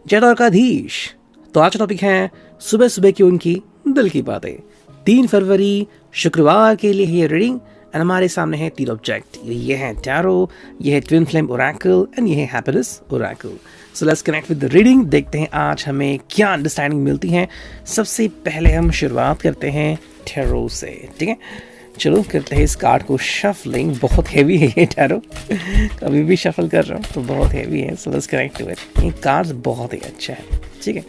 जयदौर का धीश। तो आज का टॉपिक है सुबह सुबह की उनकी दिल की बातें। 3 फरवरी शुक्रवार के लिए ये रीडिंग एंड हमारे सामने है 3 ऑब्जेक्ट। ये है टैरो, ये है ट्विन फ्लेम ओरेकल एंड ये है happiness Oracle. So let's connect with the reading. देखते हैं आज हमें क्या अंडरस्टैंडिंग मिलती है। सबसे पहले हम शुरुआत करते हैं टैरो से, ठीक है। चलो करते हैं इस कार्ड को शफलिंग। बहुत हैवी है ये टैरो, कभी भी शफल कर रहा हूँ तो बहुत हैवी है। So let's connect to it. ये कार्ड बहुत ही अच्छा है, ठीक है।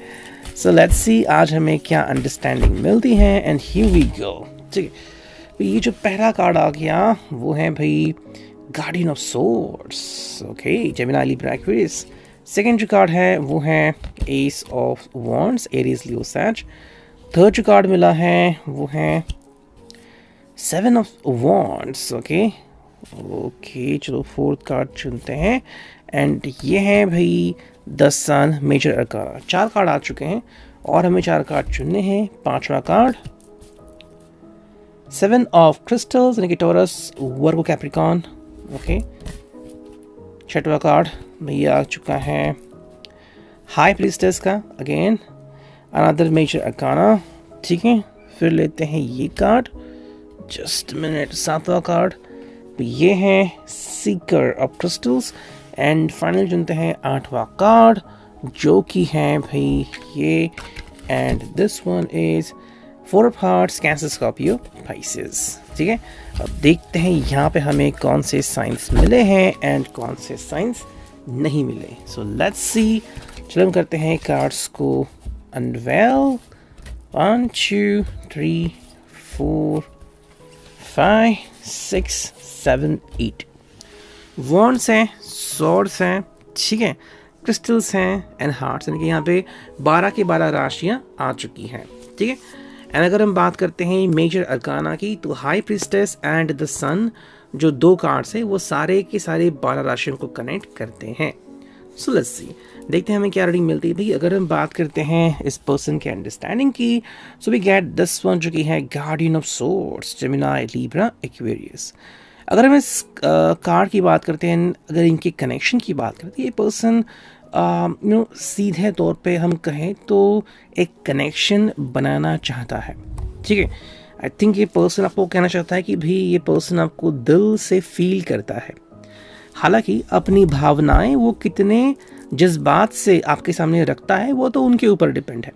सो लेट्स सी आज हमें क्या अंडरस्टैंडिंग मिलती है एंड हियर वी गो, ठीक है। ये जो पहला कार्ड आ गया वो है भाई guardian of swords, okay, Gemini Libra Aquarius. Second जो कार्ड है वो है ace of wands, Aries Leo Sag. Third जो कार्ड मिला है वो है 7 ऑफ वॉन्ड्स, ओके ओके। चलो फोर्थ कार्ड चुनते हैं एंड ये है भाई the sun major arcana. 4 card आ चुके हैं और हमें 4 कार्ड चुनने हैं। 5वां कार्ड 7 ऑफ क्रिस्टल्स यानी कि टॉरस वर्गो कैप्रिकॉन, ओके। 6वां कार्ड भैया आ चुका है हाई प्रीस्टेस का, अगेन अनदर मेजर अरकाना, ठीक है। फिर लेते हैं ये कार्ड, जस्ट मिनट। 7वां कार्ड ये है seeker of crystals and final चुनते हैं 8वां कार्ड जो कि है भाई ये, and this one is 4 of hearts, Cancer, Scorpio, Pisces, ठीक है। अब देखते हैं यहाँ पे हमें कौन से साइंस मिले हैं एंड कौन से साइंस नहीं मिले। So let's see. चलो हम करते हैं कार्ड्स को अनवेल। 1 2 3 4 5 6 7 8 वॉन्ड्स हैं, सॉर्ड्स हैं, ठीक है, क्रिस्टल्स हैं एंड हार्ट्स, यानी कि यहाँ पे 12 की 12 राशियाँ आ चुकी हैं, ठीक है। एंड अगर हम बात करते हैं मेजर अरकाना की तो हाई प्रीस्टेस एंड द सन जो 2 कार्ड्स हैं वो सारे के सारे 12 राशियों को कनेक्ट करते हैं। सो लेट्स सी, देखते हैं हमें क्या रीडिंग मिलती है भाई। अगर हम बात करते हैं इस पर्सन के अंडरस्टैंडिंग की, so we get this one जो कि है guardian of swords, Gemini Libra Aquarius. अगर हम इस कार्ड की बात करते हैं, अगर इनके कनेक्शन की बात करते हैं, ये पर्सन सीधे तौर पे हम कहें तो एक कनेक्शन बनाना चाहता है, ठीक है। आई थिंक ये पर्सन आपको कहना चाहता है कि भाई ये पर्सन आपको दिल से फील करता है। हालांकि अपनी भावनाएं वो कितने जज्बात से आपके सामने रखता है वो तो उनके ऊपर डिपेंड है।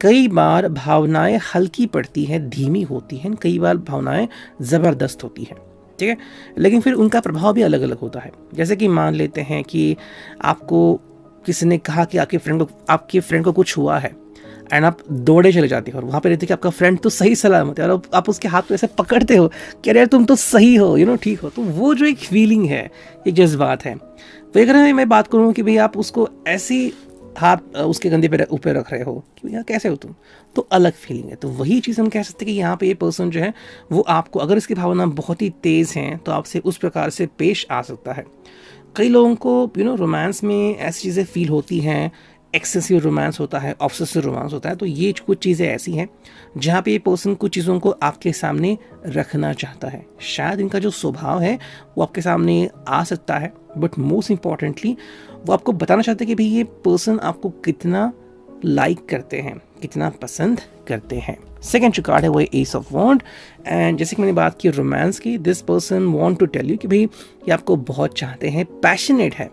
कई बार भावनाएं हल्की पड़ती हैं, धीमी होती हैं, कई बार भावनाएं ज़बरदस्त होती हैं, ठीक है। लेकिन फिर उनका प्रभाव भी अलग अलग होता है। जैसे कि मान लेते हैं कि आपको किसी ने कहा कि आपके फ्रेंड को कुछ हुआ है एंड आप दौड़े चले जाते हो और वहाँ पे रहते कि आपका फ्रेंड तो सही सलामत है और आप उसके हाथ को ऐसे पकड़ते हो कि अरे यार तुम तो सही हो, ठीक हो। तो वो जो एक फीलिंग है, एक जज्बात है। तो अगर मैं बात करूँ कि भाई आप उसको ऐसी हाथ उसके कंधे पे ऊपर रख रहे हो कि भैया कैसे हो तुम, तो अलग फीलिंग है। तो वही चीज़ हम कह सकते हैं कि यहाँ पे ये पर्सन जो है वो आपको, अगर इसकी भावना बहुत ही तेज़ हैं तो आपसे उस प्रकार से पेश आ सकता है। कई लोगों को रोमांस में ऐसी चीज़ें फील होती हैं, एक्सेसिव रोमांस होता है, ऑब्सेसिव रोमांस होता है। तो ये कुछ चीज़ें ऐसी हैं जहाँ पे ये पर्सन कुछ चीज़ों को आपके सामने रखना चाहता है। शायद इनका जो स्वभाव है वो आपके सामने आ सकता है, बट मोस्ट इम्पॉर्टेंटली वो आपको बताना चाहते हैं कि भाई ये पर्सन आपको कितना लाइक करते हैं, कितना पसंद करते हैं। सेकेंड जो कार्ड है वो है एस ऑफ वॉन्ड एंड जैसे कि मैंने बात की रोमांस की, this person want to tell you कि भाई ये आपको बहुत चाहते हैं, पैशनेट है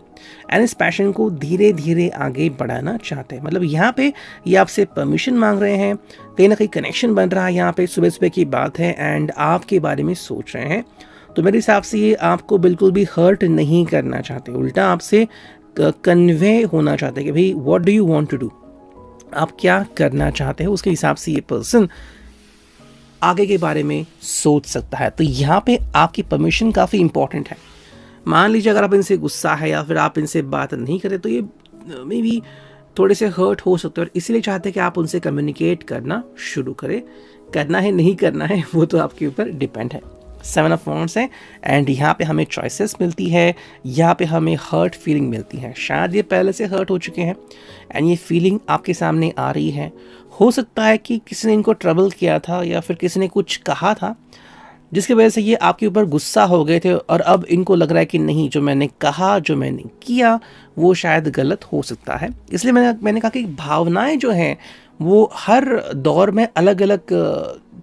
एंड इस पैशन को धीरे धीरे आगे बढ़ाना चाहते हैं। मतलब यहाँ पे ये आपसे परमिशन मांग रहे हैं, कहीं ना कहीं कनेक्शन बन रहा है। यहाँ पे सुबह सुबह की बात है एंड आपके बारे में सोच रहे हैं। तो मेरे हिसाब से ये आपको बिल्कुल भी हर्ट नहीं करना चाहते, उल्टा आपसे कन्वे होना चाहते हैं कि भाई what do you want to do, आप क्या करना चाहते हैं, उसके हिसाब से ये पर्सन आगे के बारे में सोच सकता है। तो यहाँ पे आपकी परमिशन काफ़ी इंपॉर्टेंट है। मान लीजिए अगर आप इनसे गुस्सा है या फिर आप इनसे बात नहीं करें तो ये मे बी थोड़े से हर्ट हो सकते हैं और इसीलिए चाहते हैं कि आप उनसे कम्युनिकेट करना शुरू करें। करना है नहीं करना है वो तो आपके ऊपर डिपेंड है। 7 ऑफ वॉन्ड्स है एंड यहाँ पे हमें चॉइसेस मिलती है, यहाँ पे हमें हर्ट फीलिंग मिलती है। शायद ये पहले से हर्ट हो चुके हैं एंड ये फीलिंग आपके सामने आ रही है। हो सकता है कि किसी ने इनको ट्रबल किया था या फिर किसी ने कुछ कहा था जिसकी वजह से ये आपके ऊपर गुस्सा हो गए थे और अब इनको लग रहा है कि नहीं, जो मैंने कहा, जो मैंने किया वो शायद गलत हो सकता है। इसलिए मैंने कहा कि भावनाएं जो हैं वो हर दौर में अलग अलग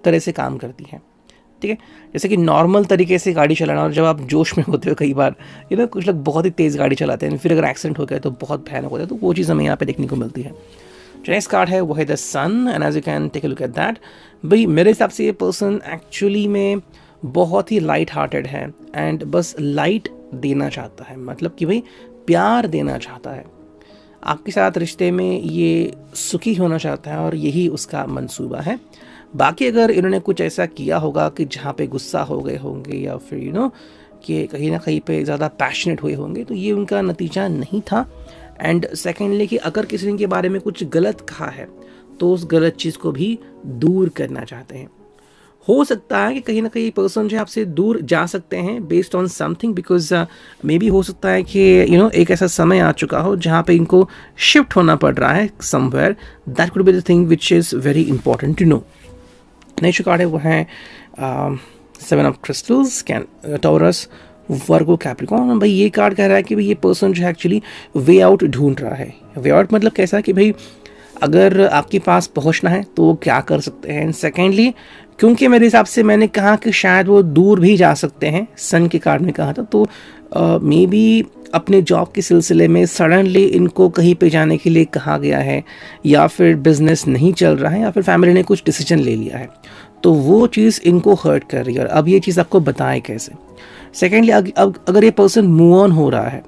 तरह से काम करती हैं, ठीक है। जैसे कि नॉर्मल तरीके से गाड़ी चलाना, और जब आप जोश में होते हो कई बार कुछ लोग बहुत ही तेज़ गाड़ी चलाते हैं, फिर अगर एक्सीडेंट हो गया तो बहुत भयानक होता है, तो वो चीज़ हमें यहाँ पे देखने को मिलती है। जो नेक्स्ट कार्ड है वो है the sun, and as you can take a look at that. भाई मेरे हिसाब से ये पर्सन एक्चुअली में बहुत ही लाइट हार्टेड है एंड बस लाइट देना चाहता है, मतलब कि भाई प्यार देना चाहता है आपके साथ रिश्ते में, ये सुखी होना चाहता है और यही उसका मंसूबा है। बाकी अगर इन्होंने कुछ ऐसा किया होगा कि जहाँ पे गुस्सा हो गए होंगे या फिर कि कहीं ना कहीं पे ज़्यादा पैशनेट हुए होंगे, तो ये उनका नतीजा नहीं था। एंड सेकेंडली कि अगर किसी ने के बारे में कुछ गलत कहा है तो उस गलत चीज़ को भी दूर करना चाहते हैं। हो सकता है कि कहीं ना कहीं पर्सन जो आपसे दूर जा सकते हैं based on something, because may be हो सकता है कि एक ऐसा समय आ चुका हो जहाँ पे इनको शिफ्ट होना पड़ रहा है somewhere, that could be the thing which is very important to know. Next card है वो है 7 of crystals, Taurus, Virgo, Capricorn. भाई ये कार्ड कह रहा है कि भाई ये पर्सन जो है एक्चुअली वे आउट ढूंढ रहा है। वे आउट मतलब कैसा कि भाई अगर आपके पास पहुंचना है तो वो क्या कर सकते हैं। एंड सेकेंडली क्योंकि मेरे हिसाब से मैंने कहा कि शायद वो दूर भी जा सकते हैं, सन के कार्ड में कहा था, तो मे बी अपने जॉब के सिलसिले में सडनली इनको कहीं पे जाने के लिए कहा गया है, या फिर बिजनेस नहीं चल रहा है, या फिर फैमिली ने कुछ डिसीजन ले लिया है, तो वो चीज़ इनको हर्ट कर रही है और अब ये चीज़ आपको बताएं कैसे। सेकेंडली अगर ये पर्सन मूव ऑन हो रहा है,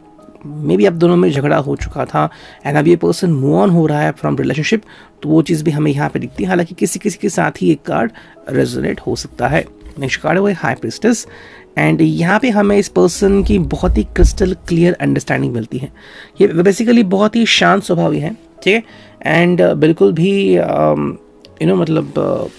मे बी आप दोनों में झगड़ा हो चुका था एंड अब ये पर्सन मूव ऑन हो रहा है फ्रॉम रिलेशनशिप, तो वो चीज़ भी हमें यहाँ पे दिखती है। हालांकि किसी किसी के साथ ही एक कार्ड रेजोनेट हो सकता है। नेक्स्ट कार्ड है वो हाई प्रीस्टेस, एंड यहाँ पे हमें इस पर्सन की बहुत ही क्रिस्टल क्लियर अंडरस्टैंडिंग मिलती है। ये बेसिकली बहुत ही शांत स्वभावी है, ठीक है, एंड बिल्कुल भी मतलब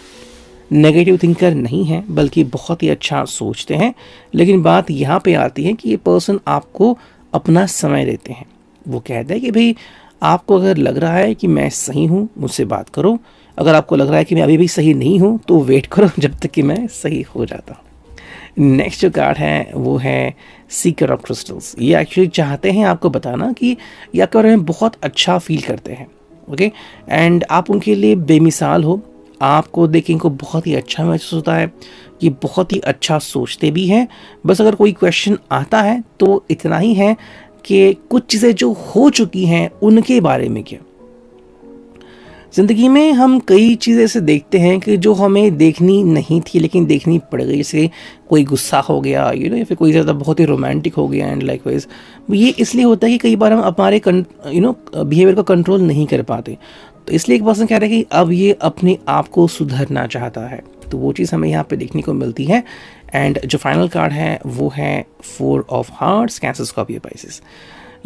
नेगेटिव थिंकर नहीं है, बल्कि बहुत ही अच्छा सोचते हैं। लेकिन बात यहाँ पे आती है कि ये पर्सन आपको अपना समय देते हैं। वो कहते हैं कि भाई आपको अगर लग रहा है कि मैं सही हूँ, मुझसे बात करो, अगर आपको लग रहा है कि मैं अभी भी सही नहीं हूँ तो वेट करो जब तक कि मैं सही हो जाता हूँ। नेक्स्ट जो कार्ड है वो है सीकर ऑफ क्रिस्टल्स। ये एक्चुअली चाहते हैं आपको बताना कि या आपके बारे में बहुत अच्छा फील करते हैं, ओके, एंड आप उनके लिए बेमिसाल हो। आपको देख के इनको बहुत ही अच्छा महसूस होता है, ये बहुत ही अच्छा सोचते भी हैं। बस अगर कोई क्वेश्चन आता है तो इतना ही है कि कुछ चीज़ें जो हो चुकी हैं उनके बारे में क्या। ज़िंदगी में हम कई चीज़ें ऐसे देखते हैं कि जो हमें देखनी नहीं थी लेकिन देखनी पड़ गई, जैसे कोई गुस्सा हो गया या फिर कोई ज़्यादा बहुत ही रोमांटिक हो गया, एंड लाइकवाइज ये इसलिए होता है कि कई बार हम हमारे बिहेवियर को कंट्रोल नहीं कर पाते। तो इसलिए एक पर्सन कह रहा है कि अब ये अपने आप को सुधरना चाहता है, तो वो चीज़ हमें यहाँ पे देखने को मिलती है। एंड जो फाइनल कार्ड है वो है 4 of hearts, Cancer, Scorpio, Pisces.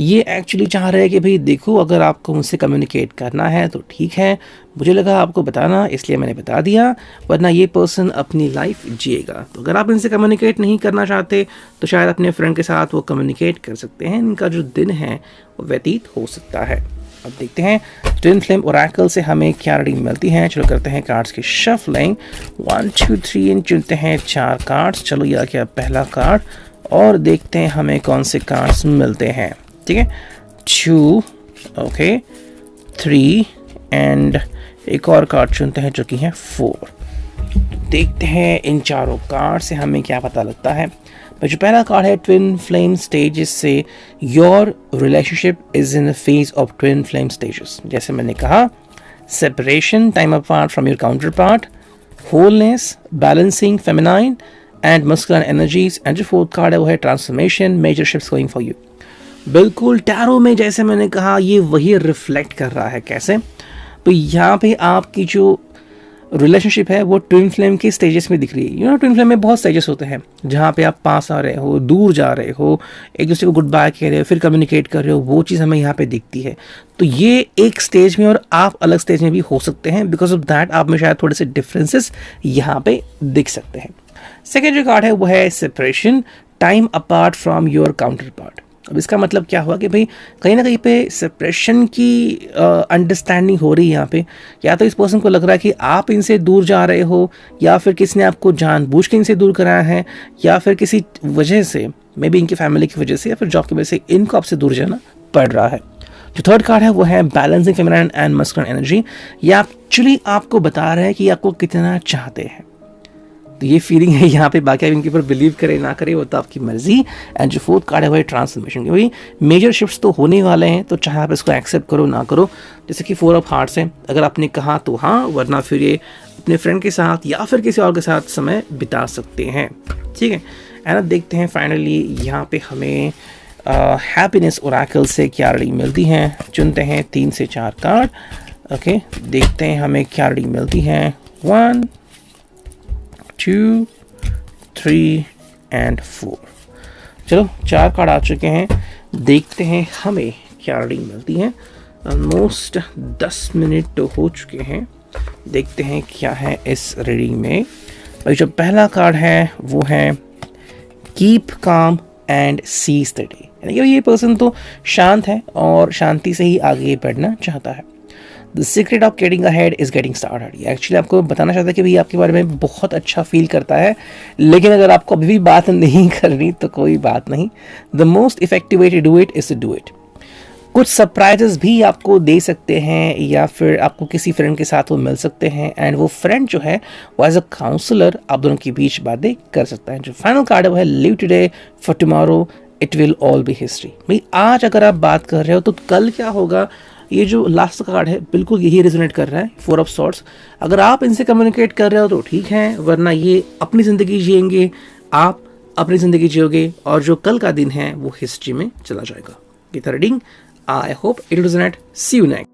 ये एक्चुअली चाह रहे हैं कि भाई देखो, अगर आपको मुझसे कम्युनिकेट करना है तो ठीक है, मुझे लगा आपको बताना इसलिए मैंने बता दिया, वरना ये पर्सन अपनी लाइफ जिएगा। तो अगर आप इनसे कम्युनिकेट नहीं करना चाहते तो शायद अपने फ्रेंड के साथ वो कम्युनिकेट कर सकते हैं। इनका जो दिन है वो व्यतीत हो सकता है। अब देखते हैं ट्विन फ्लेम ओरेकल से हमें क्या रीडिंग मिलती है। चलो करते हैं कार्ड्स की शफलिंग, 1 2 3 चुनते हैं 4 कार्ड्स। चलो यह क्या पहला कार्ड, और देखते हैं हमें कौन से कार्ड्स मिलते हैं, ठीक है। 2, ओके, 3 एंड एक और कार्ड चुनते हैं जो कि है 4। देखते हैं इन चारों कार्ड से हमें क्या पता लगता है। जो पहला कार्ड है ट्विन फ्लेम स्टेजेस से, your relationship is in the phase of twin flame stages. जैसे मैंने कहा, separation, time apart from your counterpart, wholeness, balancing feminine and masculine energies. And जो फोर्थ कार्ड है वो है transformation, major shifts going for you. बिल्कुल tarot में जैसे मैंने कहा ये वही रिफ्लेक्ट कर रहा है। कैसे? तो यहाँ पे आपकी जो रिलेशनशिप है वो ट्विन फ्लेम के स्टेजेस में दिख रही है। ट्विन फ्लेम में बहुत स्टेजेस होते हैं जहाँ पे आप पास आ रहे हो, दूर जा रहे हो, एक दूसरे को गुड बाय कह रहे हो, फिर कम्युनिकेट कर रहे हो, वो चीज़ हमें यहाँ पे दिखती है। तो ये एक स्टेज में और आप अलग स्टेज में भी हो सकते हैं, बिकॉज ऑफ दैट आप में शायद थोड़े से डिफरेंसेस यहाँ पे दिख सकते हैं। सेकेंड जो कार्ड है वो है separation, time apart from your counter part. अब इसका मतलब क्या हुआ कि भाई कहीं ना कहीं पे सेपरेशन की अंडरस्टैंडिंग हो रही है यहाँ पे। या तो इस पर्सन को लग रहा है कि आप इनसे दूर जा रहे हो, या फिर किसी ने आपको जानबूझ के इनसे दूर कराया है, या फिर किसी वजह से, मे बी इनकी फैमिली की वजह से या फिर जॉब की वजह से इनको आपसे दूर जाना पड़ रहा है। जो थर्ड कार्ड है वो है balancing feminine and masculine energy. ये एक्चुअली आपको बता रहा है कि आपको कितना चाहते हैं। तो ये फीलिंग है यहाँ पे, बाकी आप इनके ऊपर बिलीव करें ना करें वो तो आपकी मर्जी। एंड जो फोर्थ कार्ड है वो है ट्रांसफॉर्मेशन, क्योंकि मेजर शिफ्ट्स तो होने वाले हैं, तो चाहे आप इसको एक्सेप्ट करो ना करो। जैसे कि 4 ऑफ हार्ट्स है, अगर आपने कहा तो हाँ, वरना फिर ये अपने फ्रेंड के साथ या फिर किसी और के साथ समय बिता सकते हैं। ठीक है, एंड अब देखते हैं फाइनली यहाँ पे हमें हैप्पीनेस ओरेकल से क्या रीडिंग मिलती है। चुनते हैं 3 से 4 कार्ड। ओके, देखते हैं हमें क्या रीडिंग मिलती है। 1 2 3 एंड 4। चलो 4 कार्ड आ चुके हैं, देखते हैं हमें क्या रीडिंग मिलती है। ऑलमोस्ट 10 मिनट तो हो चुके हैं, देखते हैं क्या है इस रीडिंग में। भाई जो पहला कार्ड है वो है keep calm and seize the day, यानी कि ये पर्सन तो शांत है और शांति से ही आगे बढ़ना चाहता है। The secret of getting ahead is getting started. ये एक्चुअली आपको बताना चाहता है कि भाई आपके बारे में बहुत अच्छा फील करता है, लेकिन अगर आपको अभी भी बात नहीं करनी तो कोई बात नहीं। The most effective way to do it is to do it. कुछ सरप्राइजेस भी आपको दे सकते हैं, या फिर आपको किसी फ्रेंड के साथ वो मिल सकते हैं, एंड वो फ्रेंड जो है वो एज अ काउंसलर आप दोनों के बीच बातें कर सकता है। जो फाइनल कार्ड है वो है live today for tomorrow it will all B history. भाई आज अगर आप बात कर रहे हो तो कल क्या होगा, ये जो लास्ट कार्ड है बिल्कुल यही रेजोनेट कर रहा है, 4 ऑफ सॉर्ड्स। अगर आप इनसे कम्युनिकेट कर रहे हो तो ठीक है, वरना ये अपनी ज़िंदगी जिएंगे, आप अपनी ज़िंदगी जियोगे, और जो कल का दिन है वो हिस्ट्री में चला जाएगा। ये था reading. I hope it will resonate. See you next.